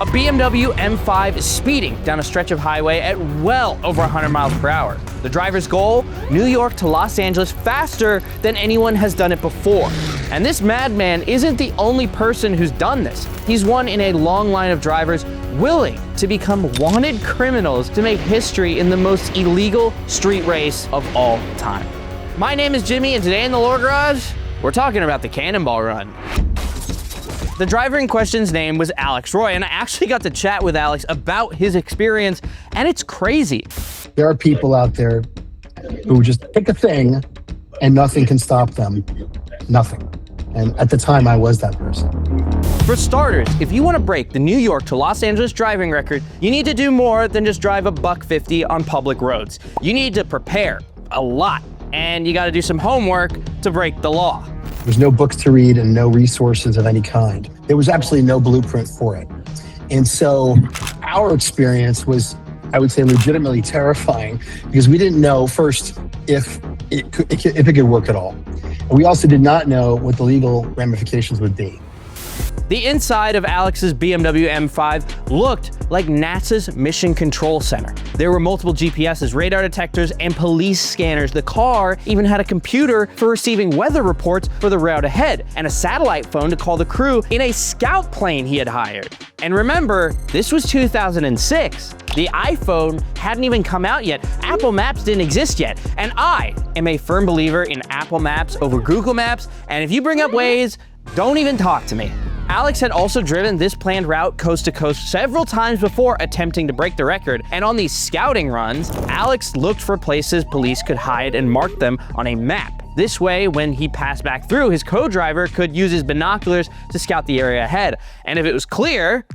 A BMW M5 is speeding down a stretch of highway at well over 100 miles per hour. The driver's goal? New York to Los Angeles faster than anyone has done it before. And this madman isn't the only person who's done this. He's one in a long line of drivers willing to become wanted criminals to make history in the most illegal street race of all time. My name is Jimmy, and today in the Lore Garage, we're talking about the Cannonball Run. The driver in question's name was Alex Roy, and I actually got to chat with Alex about his experience, and it's crazy. There are people out there who just pick a thing and nothing can stop them. Nothing. And at the time, I was that person. For starters, if you want to break the New York to Los Angeles driving record, you need to do more than just drive a $150 on public roads. You need to prepare a lot, and you got to do some homework to break the law. There's no books to read and no resources of any kind. There was absolutely no blueprint for it. And so our experience was, I would say, legitimately terrifying because we didn't know first if it could work at all. And we also did not know what the legal ramifications would be. The inside of Alex's BMW M5 looked like NASA's Mission Control Center. There were multiple GPSs, radar detectors, and police scanners. The car even had a computer for receiving weather reports for the route ahead, and a satellite phone to call the crew in a scout plane he had hired. And remember, this was 2006. The iPhone hadn't even come out yet. Apple Maps didn't exist yet. And I am a firm believer in Apple Maps over Google Maps, and if you bring up Waze, don't even talk to me. Alex had also driven this planned route coast to coast several times before attempting to break the record, and on these scouting runs, Alex looked for places police could hide and marked them on a map. This way, when he passed back through, his co-driver could use his binoculars to scout the area ahead. And if it was clear,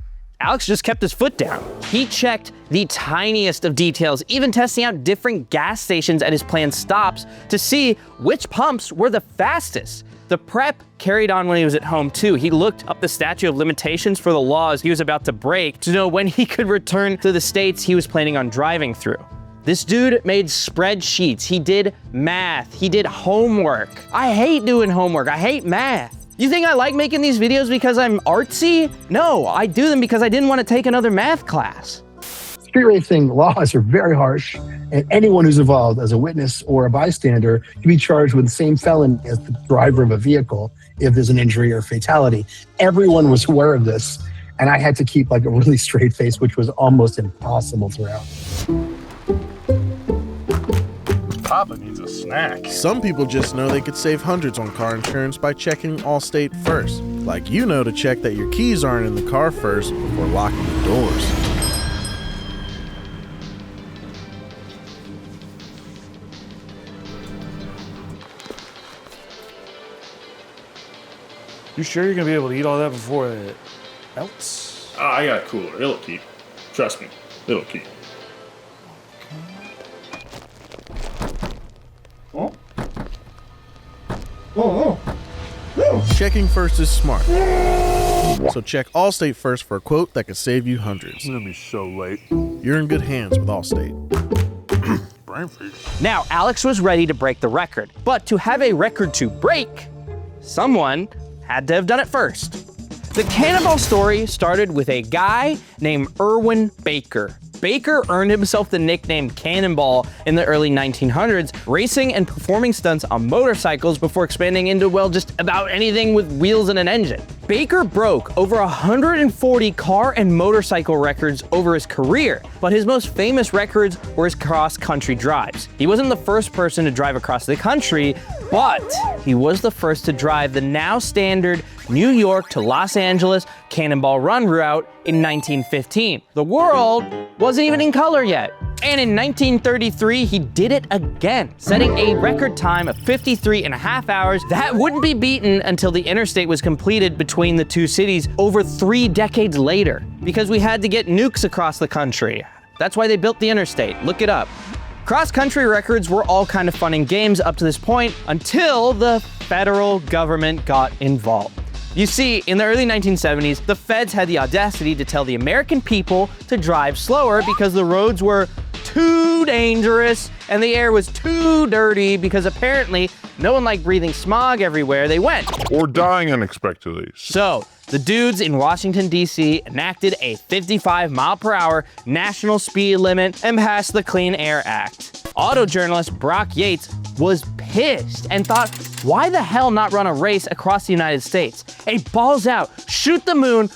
Alex just kept his foot down. He checked the tiniest of details, even testing out different gas stations at his planned stops to see which pumps were the fastest. The prep carried on when he was at home too. He looked up the statute of limitations for the laws he was about to break to know when he could return to the states he was planning on driving through. This dude made spreadsheets. He did math. He did homework. I hate doing homework. I hate math. You think I like making these videos because I'm artsy? No, I do them because I didn't want to take another math class. Street racing laws are very harsh, and anyone who's involved as a witness or a bystander can be charged with the same felony as the driver of a vehicle if there's an injury or fatality. Everyone was aware of this, and I had to keep like a really straight face, which was almost impossible throughout. Papa needs a snack. Some people just know they could save hundreds on car insurance by checking Allstate first. Like you know to check that your keys aren't in the car first before locking the doors. You sure you're gonna be able to eat all that before it melts? I got a cooler. It'll keep. Trust me, it'll keep. Oh. Checking first is smart. So check Allstate first for a quote that could save you hundreds. I'm gonna be so late. You're in good hands with Allstate. Brain freeze. Now, Alex was ready to break the record, but to have a record to break, someone had to have done it first. The Cannonball story started with a guy named Irwin Baker. Baker earned himself the nickname Cannonball in the early 1900s, racing and performing stunts on motorcycles before expanding into, well, just about anything with wheels and an engine. Baker broke over 140 car and motorcycle records over his career, but his most famous records were his cross-country drives. He wasn't the first person to drive across the country, but he was the first to drive the now standard New York to Los Angeles Cannonball Run route in 1915. The world wasn't even in color yet. And in 1933, he did it again, setting a record time of 53.5 hours that wouldn't be beaten until the interstate was completed between the two cities over 3 decades later, because we had to get nukes across the country. That's why they built the interstate. Look it up. Cross-country records were all kind of fun and games up to this point until the federal government got involved. You see, in the early 1970s, the feds had the audacity to tell the American people to drive slower because the roads were too dangerous and the air was too dirty because apparently no one liked breathing smog everywhere they went. Or dying unexpectedly. So The dudes in Washington, D.C. enacted a 55-mile-per-hour national speed limit and passed the Clean Air Act. Auto journalist Brock Yates was pissed and thought, why the hell not run a race across the United States? A balls out, shoot the moon,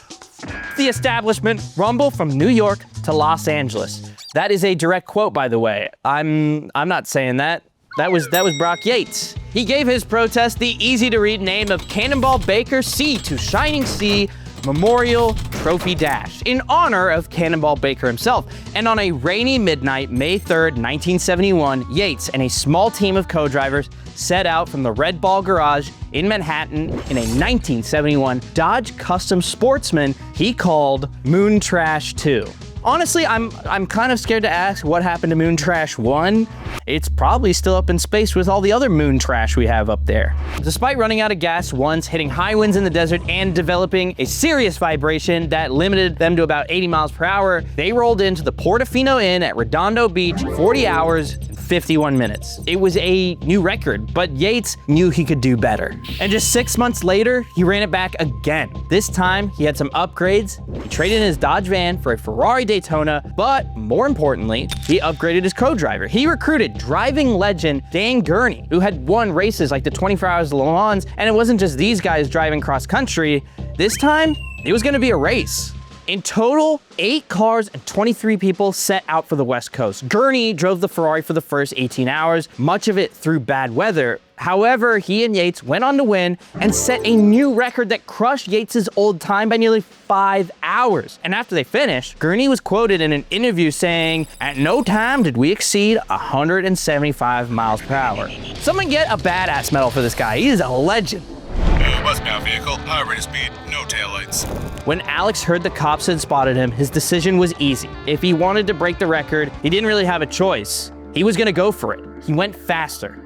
the establishment, rumble from New York to Los Angeles. That is a direct quote, by the way. I'm not saying that. That was Brock Yates. He gave his protest the easy-to-read name of Cannonball Baker Sea to Shining Sea Memorial Trophy Dash in honor of Cannonball Baker himself. And on a rainy midnight, May 3rd, 1971, Yates and a small team of co-drivers set out from the Red Ball Garage in Manhattan in a 1971 Dodge Custom Sportsman he called Moon Trash 2. Honestly, I'm kind of scared to ask what happened to Moon Trash 1. It's probably still up in space with all the other moon trash we have up there. Despite running out of gas once, hitting high winds in the desert, and developing a serious vibration that limited them to about 80 miles per hour, they rolled into the Portofino Inn at Redondo Beach 40 hours and 51 minutes. It was a new record, but Yates knew he could do better. And just 6 months later, he ran it back again. This time, he had some upgrades. He traded in his Dodge van for a Ferrari Daytona, but more importantly, he upgraded his co-driver. He recruited driving legend Dan Gurney, who had won races like the 24 Hours of Le Mans, and it wasn't just these guys driving cross country. This time, it was gonna be a race. In total, 8 cars and 23 people set out for the West Coast. Gurney drove the Ferrari for the first 18 hours, much of it through bad weather. However, he and Yates went on to win and set a new record that crushed Yates' old time by nearly 5 hours. And after they finished, Gurney was quoted in an interview saying, "At no time did we exceed 175 miles per hour." Someone get a badass medal for this guy. He is a legend. Westbound vehicle, high rate of speed, no taillights. When Alex heard the cops had spotted him, his decision was easy. If he wanted to break the record, he didn't really have a choice. He was gonna go for it. He went faster.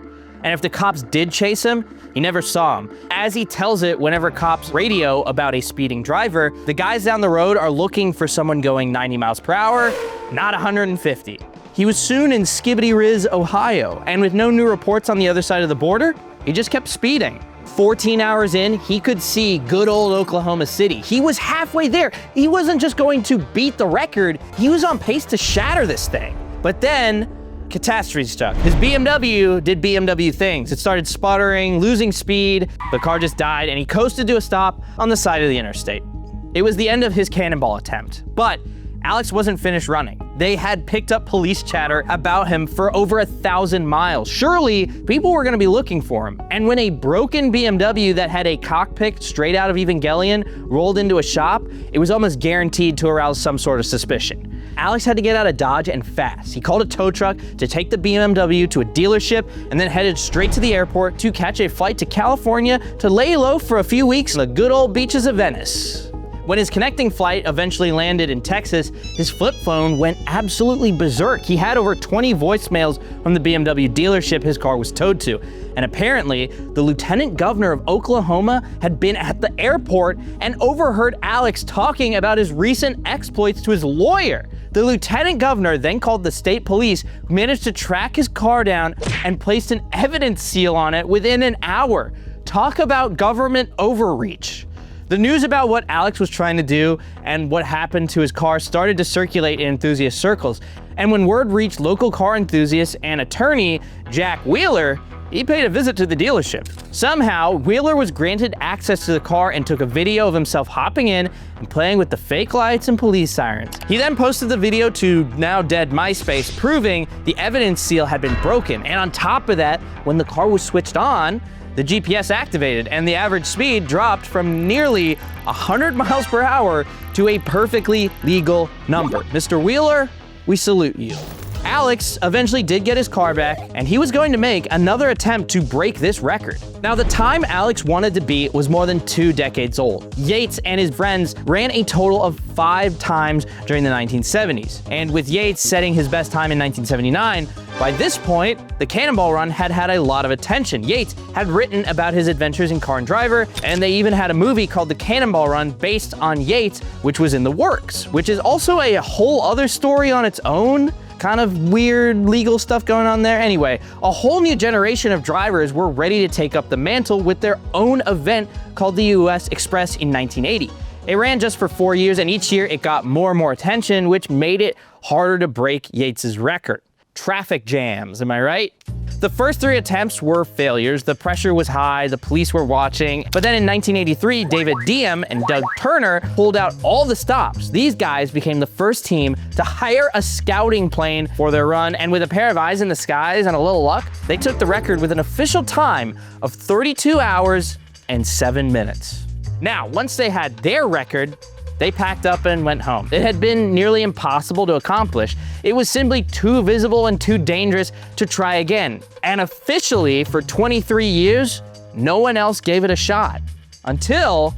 And if the cops did chase him, he never saw him. As he tells it whenever cops radio about a speeding driver, the guys down the road are looking for someone going 90 miles per hour, not 150. He was soon in Skibbity Riz, Ohio, and with no new reports on the other side of the border, he just kept speeding. 14 hours in, he could see good old Oklahoma City. He was halfway there. He wasn't just going to beat the record, he was on pace to shatter this thing. But then, catastrophe struck. His BMW did BMW things. It started sputtering, losing speed, the car just died, and he coasted to a stop on the side of the interstate. It was the end of his cannonball attempt, but Alex wasn't finished running. They had picked up police chatter about him for over 1,000 miles. Surely, people were gonna be looking for him. And when a broken BMW that had a cockpit straight out of Evangelion rolled into a shop, it was almost guaranteed to arouse some sort of suspicion. Alex had to get out of Dodge and fast. He called a tow truck to take the BMW to a dealership and then headed straight to the airport to catch a flight to California to lay low for a few weeks on the good old beaches of Venice. When his connecting flight eventually landed in Texas, his flip phone went absolutely berserk. He had over 20 voicemails from the BMW dealership his car was towed to. And apparently, the lieutenant governor of Oklahoma had been at the airport and overheard Alex talking about his recent exploits to his lawyer. The lieutenant governor then called the state police, who managed to track his car down and placed an evidence seal on it within an hour. Talk about government overreach. The news about what Alex was trying to do and what happened to his car started to circulate in enthusiast circles. And when word reached local car enthusiasts and attorney Jack Wheeler, he paid a visit to the dealership. Somehow, Wheeler was granted access to the car and took a video of himself hopping in and playing with the fake lights and police sirens. He then posted the video to now dead MySpace, proving the evidence seal had been broken. And on top of that, when the car was switched on, the GPS activated and the average speed dropped from nearly 100 miles per hour to a perfectly legal number. Mr. Wheeler, we salute you. Alex eventually did get his car back, and he was going to make another attempt to break this record. Now, the time Alex wanted to beat was more than 2 decades old. Yates and his friends ran a total of 5 times during the 1970s. And with Yates setting his best time in 1979, by this point, the Cannonball Run had had a lot of attention. Yates had written about his adventures in Car and Driver, and they even had a movie called The Cannonball Run based on Yates, which was in the works, which is also a whole other story on its own. Kind of weird legal stuff going on there. Anyway, a whole new generation of drivers were ready to take up the mantle with their own event called the US Express in 1980. It ran just for 4 years, and each year it got more and more attention, which made it harder to break Yates's record. Traffic jams, am I right? The first 3 attempts were failures. The pressure was high, the police were watching. But then in 1983, David Diem and Doug Turner pulled out all the stops. These guys became the first team to hire a scouting plane for their run, and with a pair of eyes in the skies and a little luck, they took the record with an official time of 32 hours and 7 minutes. Now, once they had their record, they packed up and went home. It had been nearly impossible to accomplish. It was simply too visible and too dangerous to try again. And officially, for 23 years, no one else gave it a shot. Until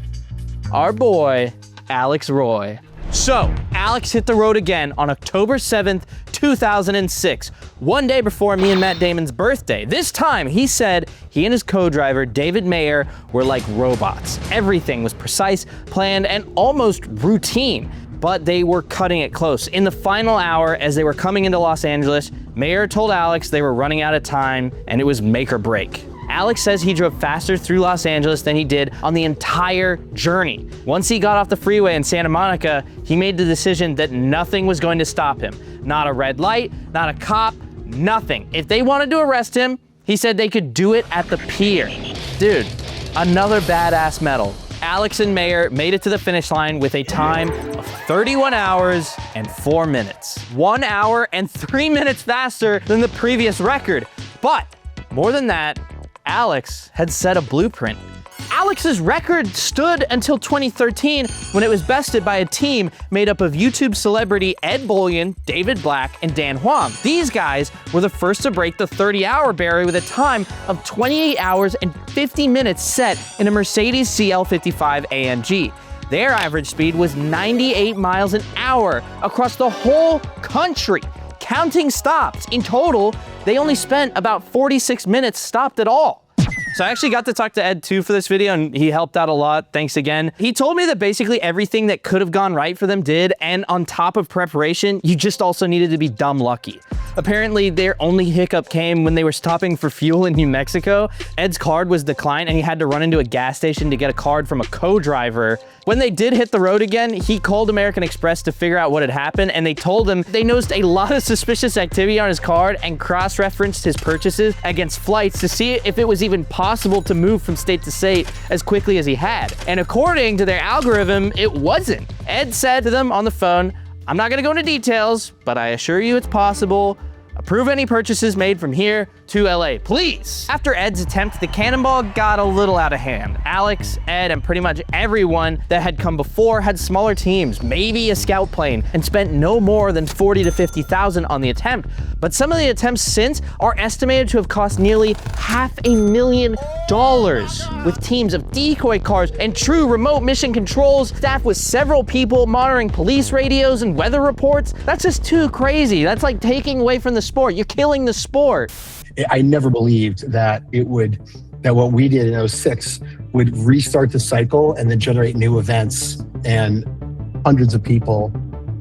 our boy, Alex Roy. So, Alex hit the road again on October 7th, 2006, one day before me and Matt Damon's birthday. This time, he said he and his co-driver, David Mayer, were like robots. Everything was precise, planned, and almost routine, but they were cutting it close. In the final hour, as they were coming into Los Angeles, Mayer told Alex they were running out of time, and it was make or break. Alex says he drove faster through Los Angeles than he did on the entire journey. Once he got off the freeway in Santa Monica, he made the decision that nothing was going to stop him. Not a red light, not a cop, nothing. If they wanted to arrest him, he said they could do it at the pier. Dude, another badass medal. Alex and Mayer made it to the finish line with a time of 31 hours and 4 minutes. 1 hour and 3 minutes faster than the previous record. But more than that, Alex had set a blueprint. Alex's record stood until 2013 when it was bested by a team made up of YouTube celebrity Ed Bullion, David Black, and Dan Huang. These guys were the first to break the 30-hour barrier with a time of 28 hours and 50 minutes set in a Mercedes CL55 AMG. Their average speed was 98 miles an hour across the whole country. Counting stops, in total, they only spent about 46 minutes stopped at all. So I actually got to talk to Ed too for this video, and he helped out a lot. Thanks again. He told me that basically everything that could have gone right for them did, and on top of preparation, you just also needed to be dumb lucky. Apparently, their only hiccup came when they were stopping for fuel in New Mexico. Ed's card was declined, and he had to run into a gas station to get a card from a co-driver. When they did hit the road again, he called American Express to figure out what had happened, and they told him they noticed a lot of suspicious activity on his card and cross-referenced his purchases against flights to see if it was even possible to move from state to state as quickly as he had. And according to their algorithm, it wasn't. Ed said to them on the phone, "I'm not gonna go into details, but I assure you it's possible. Approve any purchases made from here to LA, please." After Ed's attempt, the Cannonball got a little out of hand. Alex, Ed, and pretty much everyone that had come before had smaller teams, maybe a scout plane, and spent no more than $40,000 to $50,000 on the attempt. But some of the attempts since are estimated to have cost nearly $500,000 with teams of decoy cars and true remote mission controls, staffed with several people monitoring police radios and weather reports. That's just too crazy. That's like taking away from the sport. You're killing the sport. I never believed that what we did in 2006 would restart the cycle and then generate new events and hundreds of people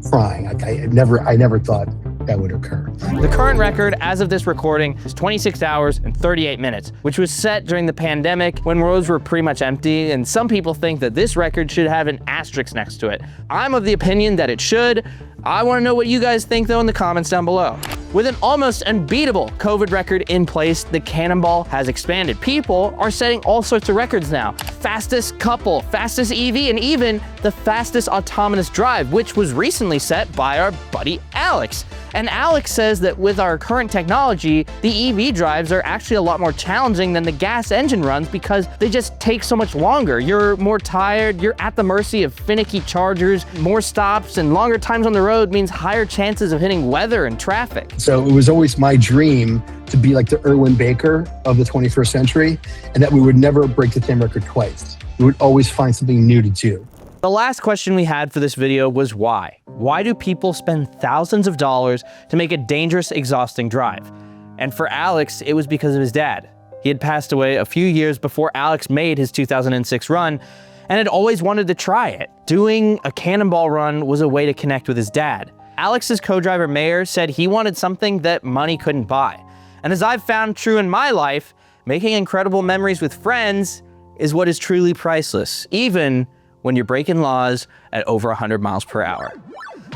crying. I never thought that would occur. The current record as of this recording is 26 hours and 38 minutes, which was set during the pandemic when roads were pretty much empty, and some people think that this record should have an asterisk next to it. I'm of the opinion that it should. I want to know what you guys think though in the comments down below. With an almost unbeatable COVID record in place, the Cannonball has expanded. People are setting all sorts of records now. Fastest couple, fastest EV, and even the fastest autonomous drive, which was recently set by our buddy Alex. And Alex says that with our current technology, the EV drives are actually a lot more challenging than the gas engine runs because they just take so much longer. You're more tired, you're at the mercy of finicky chargers, more stops, and longer times on the road means higher chances of hitting weather and traffic. So it was always my dream to be like the Erwin Baker of the 21st century, and that we would never break the same record twice. We would always find something new to do. The last question we had for this video was why? Why do people spend thousands of dollars to make a dangerous, exhausting drive? And for Alex, it was because of his dad. He had passed away a few years before Alex made his 2006 run and had always wanted to try it. Doing a Cannonball Run was a way to connect with his dad. Alex's co-driver Mayer said he wanted something that money couldn't buy. And as I've found true in my life, making incredible memories with friends is what is truly priceless, even when you're breaking laws at over 100 miles per hour.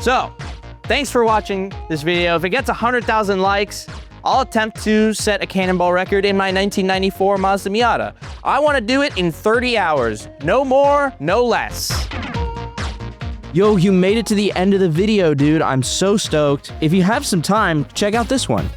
So, thanks for watching this video. If it gets 100,000 likes, I'll attempt to set a Cannonball record in my 1994 Mazda Miata. I want to do it in 30 hours. No more, no less. Yo, you made it to the end of the video, dude. I'm so stoked. If you have some time, check out this one.